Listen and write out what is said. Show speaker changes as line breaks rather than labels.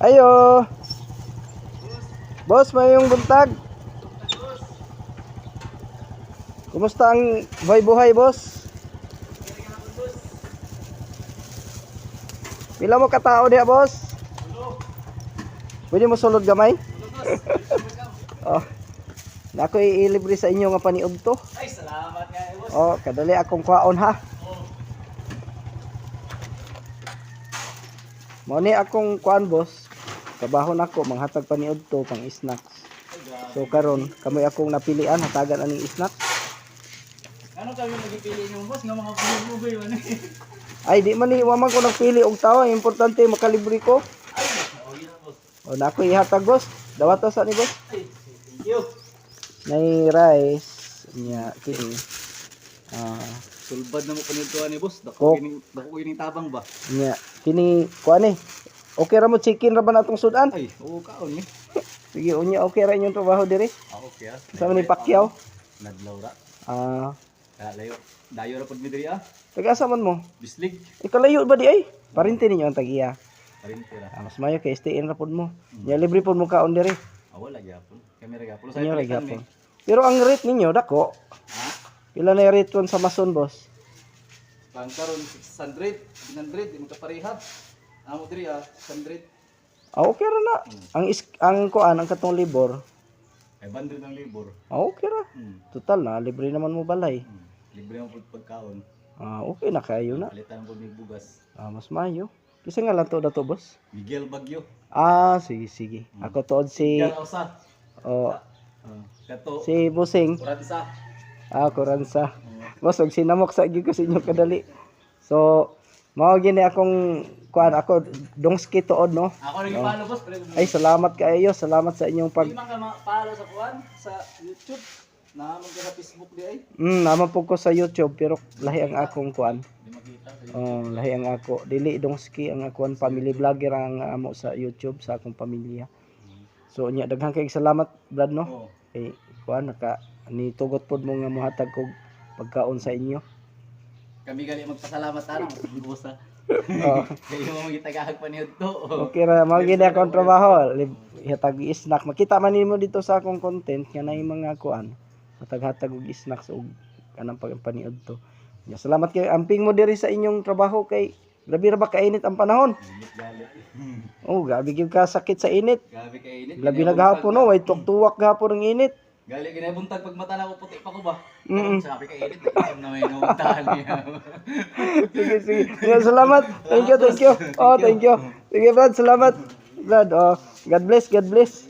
Ayo. Boss, mayong buntag. Kumusta ang buhay-buhay, boss? Pila mo katao diha, boss? Pwede mo sulod gamay? Oh. Nako ilibre sa inyo nga paniog to.
Ay, salamat nga, boss.
Oh, kadali akong kwaon ha. Mo ni akong kuan, boss. Trabaho nako manghatag paniog to pang snacks. So karon kamoy akong napilian hatagan aning snacks.
Ano kami magipili niyo, boss? Nga mga buhay man.
Ay di man ni wa man ko nagpili og tawo, importante makalibre ko.
Ay, okay na, boss.
O nako ihatag, boss. Dawato sa ni, boss.
Ay, thank you.
Nay rice nya kini.
Sulbad na mo panituan ni boss.
Coke.
Dako gining tabang ba?
Nya kini kuan ni. Okay ra mo chicken ra ba natong sudan?
Ay, oo kaon ni.
Sige unya okay ra inyong trabaho diri.
Okay ah.
Sa ni Pacquiao.
Nadlaw ra.
Ah,
Layo. Dayo ra pud mi diri ah.
taga-asa man mo?
Bislig.
Ikalayo ba di ay? Parinte ninyo ang tagiya.
Parinti ra.
Mas mayo kay STN ra pud mo. Nya libre pud mo kaon diri.
Wala gyapon. Kami ra gyapon.
Inyo ra gyapon. Pero ang rate ninyo dako.
Ha?
Pila na yung rate kon sa Mason, boss?
Pang karon 600, 700 imo ka pareha. Amo diri ah, 100.
Okay ra na. Ang kuan ang katong libor.
500 ang libor.
Okay ra. Total na libre naman mo balay.
Libre mo pud pagkaon.
Okay na kayo na.
Palitan mo mig bugas.
Mas mayo. Kasi nga lang to dato, boss.
Miguel Bagyo.
Sige sige. Ako tuod si
Miguel Ausa.
oh
Kato.
si Busing.
Kuransa.
Kuransa. Boss, og sinamok sa gyud ko sa inyo kadali. So, mao gini akong kuan ako dongski tuod no.
Ako rin follow boss, pero
Ay salamat kaayo. Salamat sa inyong pag
di man ka ma-follow sa kuan sa YouTube. Naman ka sa Facebook di ay.
naman po ko sa YouTube pero lahi ang akong kuan.
Di makita sa
Lahi ang ako. Dili dongski ang akong family vlogger ang amo sa YouTube sa akong pamilya. So nya daghang kay salamat brad no.
Oo.
Eh kuan naka ni tugot pod mo nga mohatag kog pagkaon sa inyo.
Kami gali magpasalamat ana sa boss ha.
Oh.
Kayo mo magitagahag pa niyo to.
Okay ra mao gid akong trabaho. Hatag snack. Makita man nimo dito sa akong content nga nay mga kuan. Hatag-hatag og snacks og kanang pagpaniod to. Ya, salamat kay amping mo diri sa inyong trabaho kay grabe ra ba kainit ang panahon.
Galit.
Grabe gyud ka sakit sa init.
Gabi kay init.
Labi na gahapon no, way tuwak gahapon ng init.
Gali ginabuntag pag mata na ko puti pa ko ba? Sabi kay init na may nuuntahan niya.
Sige sige. Yeah, salamat. Thank you. Thank you. Sige Brad, salamat. Brad, God bless, God bless.